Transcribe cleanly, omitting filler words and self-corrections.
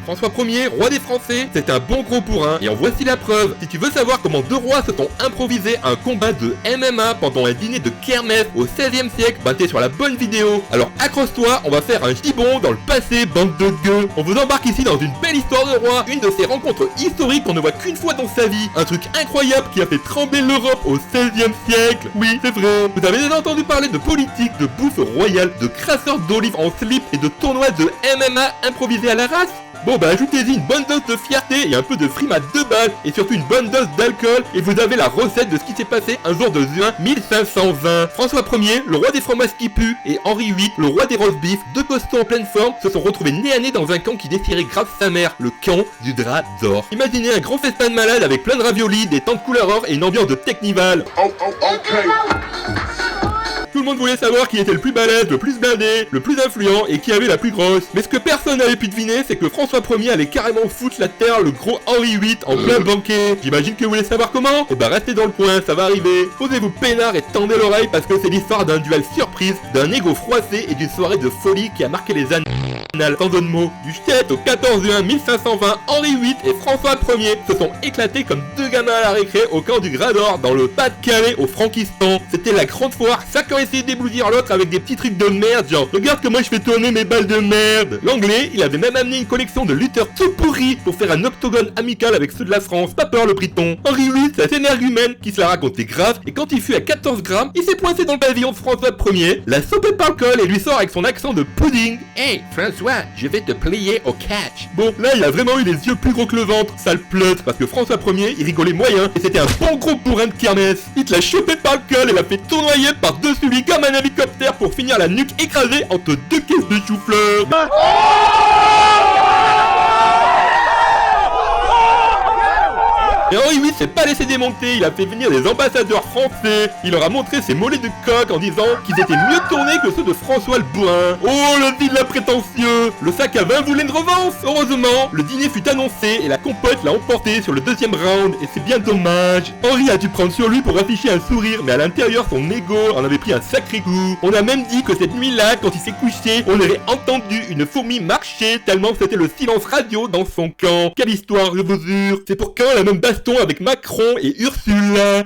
François Ier, roi des Français, c'est un bon gros bourrin, et en voici la preuve. Si tu veux savoir comment deux rois se sont improvisés un combat de MMA pendant un dîner de kermesse au 16e siècle, bah t'es sur la bonne vidéo. Alors accroche-toi, on va faire un gibon dans le passé, bande de gueux. On vous embarque ici dans une belle histoire de roi, une de ces rencontres historiques qu'on ne voit qu'une fois dans sa vie. Un truc incroyable qui a fait trembler l'Europe au 16e siècle. Oui, c'est vrai. Vous avez déjà entendu parler de politique, de bouffe royale, de crasseurs d'olives en slip et de tournois de MMA improvisés à la race? Bon bah ajoutez-y une bonne dose de fierté et un peu de frime à 2 balles et surtout une bonne dose d'alcool et vous avez la recette de ce qui s'est passé un jour de juin 1520. François Ier, le roi des fromages qui puent, et Henri VIII, le roi des roast beef, deux costauds en pleine forme, se sont retrouvés nez à nez dans un camp qui désirait grave sa mère, le camp du drap d'or. Imaginez un grand festin de malade avec plein de raviolis, des tentes couleur or et une ambiance de Technival. Tout le monde voulait savoir qui était le plus balèze, le plus blindé, le plus influent et qui avait la plus grosse. Mais ce que personne n'avait pu deviner, c'est que François Ier allait carrément foutre la terre le gros Henri VIII en plein banquet. J'imagine que vous voulez savoir comment? Et bah restez dans le coin, ça va arriver. Posez-vous peinard et tendez l'oreille parce que c'est l'histoire d'un duel surprise, d'un égo froissé et d'une soirée de folie qui a marqué les années. Sans de mots. Du 7 au 14 juin 1520, Henri VIII et François Ier se sont éclatés comme deux gamins à la récré au camp du Gras d'Or dans le Pas-de-Calais au Frankistan. C'était la grande foire, chacun essayait d'éblouir l'autre avec des petits trucs de merde, genre regarde comment je fais tourner mes balles de merde. L'anglais, il avait même amené une collection de lutteurs tout pourris pour faire un octogone amical avec ceux de la France. Pas peur le Briton. Henri VIII, c'est un énergumène qui se la racontait grave et quand il fut à 14 grammes, il s'est pointé dans le pavillon de François Ier, l'a sauté par le col et lui sort avec son accent de pudding. Hey François, je vais te plier au catch. Bon, là il a vraiment eu les yeux plus gros que le ventre, sale pleute, parce que François Ier, il rigolait moyen, et c'était un bon gros bourrin de kermesse. Il te l'a chopé par le col et l'a fait tournoyer par-dessus lui comme un hélicoptère pour finir la nuque écrasée entre deux caisses de chou-fleur. Et Henri VIII s'est pas laissé démonter, il a fait venir des ambassadeurs français. Il leur a montré ses mollets de coq en disant qu'ils étaient mieux tournés que ceux de François le Bourrin. Oh, le vilain prétentieux! Le sac à vin voulait une revanche. Heureusement, le dîner fut annoncé et la compote l'a emporté sur le deuxième round. Et c'est bien dommage. Henri a dû prendre sur lui pour afficher un sourire, mais à l'intérieur, son ego en avait pris un sacré coup. On a même dit que cette nuit-là, quand il s'est couché, on aurait entendu une fourmi marcher tellement c'était le silence radio dans son camp. Quelle histoire, je vous jure! C'est pour quand la même baston avec Macron et Ursule?